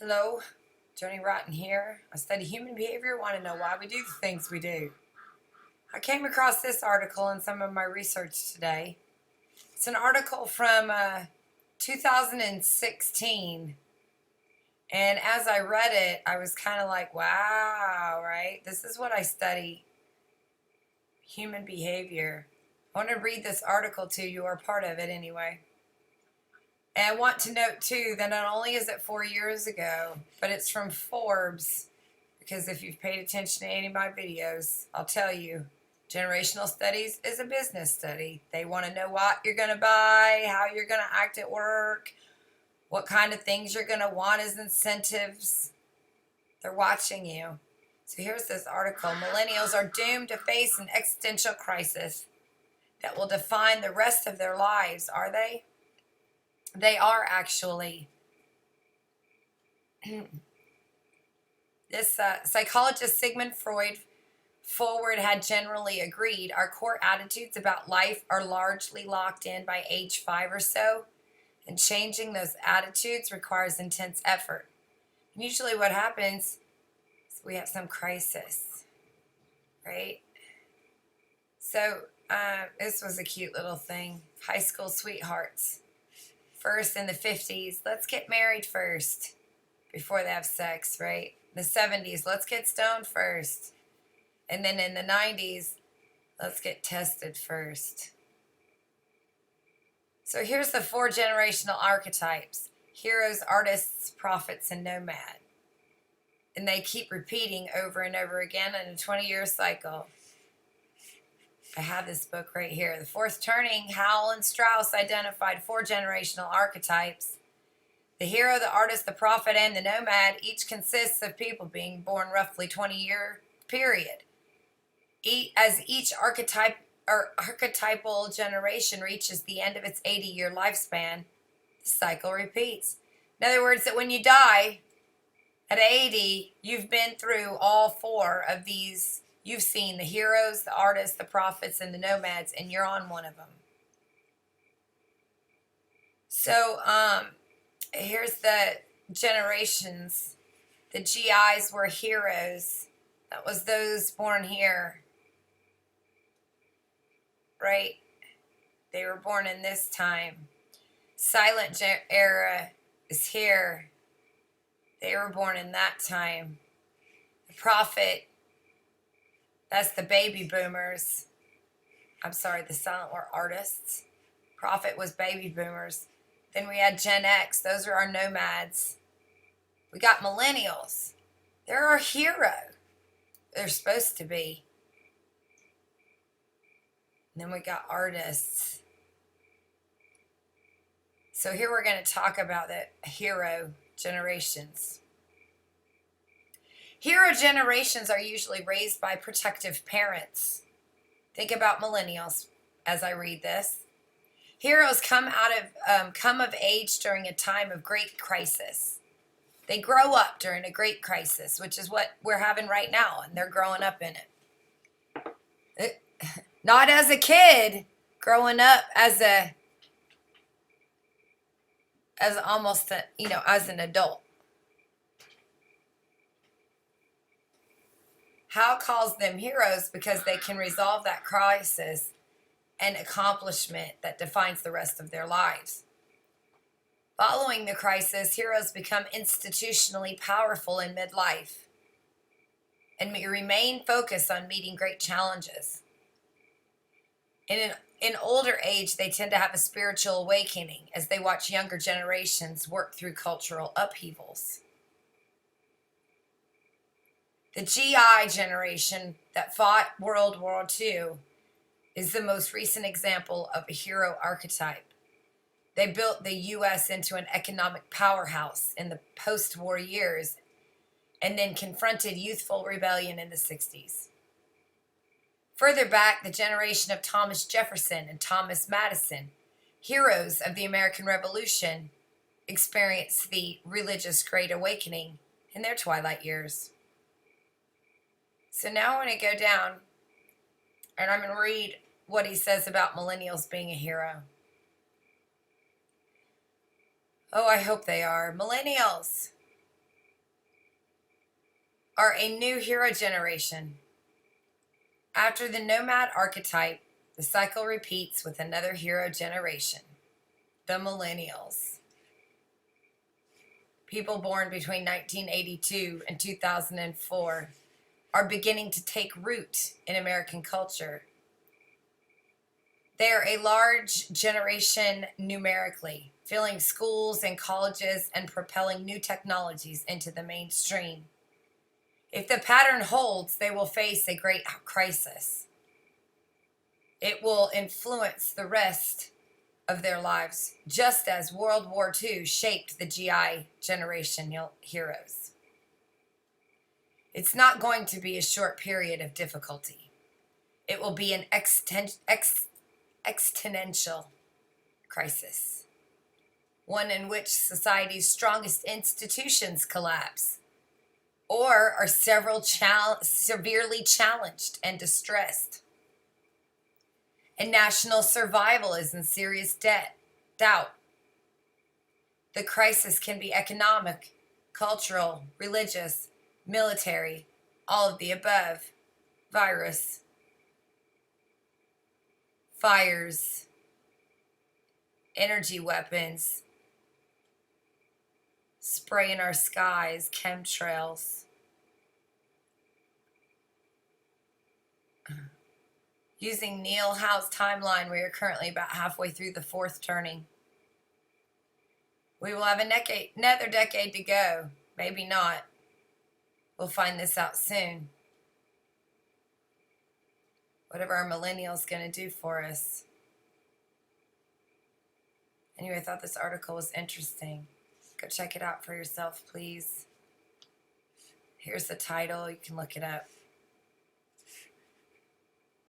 Hello, Joan E here. I study human behavior, want to know why we do the things we do. I came across this article in some of my research today. It's an article from 2016, and as I read it, I was kind of like, wow, right? This is what I study, human behavior. I want to read this article to you, or part of it anyway. And I want to note too that not only is it 4 years ago, but it's from Forbes. Because if you've paid attention to any of my videos, I'll tell you, generational studies is a business study. They want to know what you're going to buy, how you're going to act at work, what kind of things you're going to want as incentives. They're watching you. So here's this article. Millennials are doomed to face an existential crisis that will define the rest of their lives, are they? They are actually. This psychologist Sigmund Freud forward had generally agreed our core attitudes about life are largely locked in by age 5 or so, and changing those attitudes requires intense effort. And usually what happens is we have some crisis, right? So this was a cute little thing. High school sweethearts. First in the 50s, let's get married first before they have sex, right? The 70s, let's get stoned first. And then in the 90s, let's get tested first. So here's the 4 generational archetypes: heroes, artists, prophets, and nomad. And they keep repeating over and over again in a 20-year cycle. I have this book right here. The Fourth Turning, Howell and Strauss identified 4 generational archetypes. The hero, the artist, the prophet, and the nomad each consists of people being born roughly 20-year period. As each archetypal generation reaches the end of its 80-year lifespan, the cycle repeats. In other words, that when you die at 80, you've been through all 4 of these. You've seen the heroes, the artists, the prophets, and the nomads, and you're on one of them. So, here's the generations. The GIs were heroes. That was those born here, right? They were born in this time. Silent era is here. They were born in that time. The prophet, that's the baby boomers. I'm sorry, the silent were artists. Prophet was baby boomers. Then we had Gen X. Those are our nomads. We got millennials. They're our hero. They're supposed to be. And then we got artists. So here we're going to talk about the hero generations. Hero generations are usually raised by protective parents. Think about millennials as I read this. Heroes come of age during a time of great crisis. They grow up during a great crisis, which is what we're having right now, and they're growing up in it. Not as a kid, growing up as almost as an adult. Hal calls them heroes because they can resolve that crisis and accomplishment that defines the rest of their lives. Following the crisis, heroes become institutionally powerful in midlife and remain focused on meeting great challenges. In older age, they tend to have a spiritual awakening as they watch younger generations work through cultural upheavals. The GI generation that fought World War II is the most recent example of a hero archetype. They built the U.S. into an economic powerhouse in the post-war years and then confronted youthful rebellion in the 60s. Further back, the generation of Thomas Jefferson and Thomas Madison, heroes of the American Revolution, experienced the religious Great Awakening in their twilight years. So now I want to go down and I'm going to read what he says about millennials being a hero. Oh, I hope they are. Millennials. are a new hero generation. After the nomad archetype, the cycle repeats with another hero generation, the Millennials. People born between 1982 and 2004 are beginning to take root in American culture. They are a large generation numerically, filling schools and colleges and propelling new technologies into the mainstream. If the pattern holds, they will face a great crisis. It will influence the rest of their lives, just as World War II shaped the GI generation heroes. It's not going to be a short period of difficulty. It will be an existential crisis, one in which society's strongest institutions collapse or are severely challenged and distressed. And national survival is in serious doubt. The crisis can be economic, cultural, religious, military, all of the above, virus, fires, energy weapons, spray in our skies, chemtrails. Using Neil Howe's timeline, we are currently about halfway through the fourth turning. We will have another decade to go. Maybe not. We'll find this out soon. Whatever our millennials going to do for us. Anyway, I thought this article was interesting. Go check it out for yourself, please. Here's the title. You can look it up.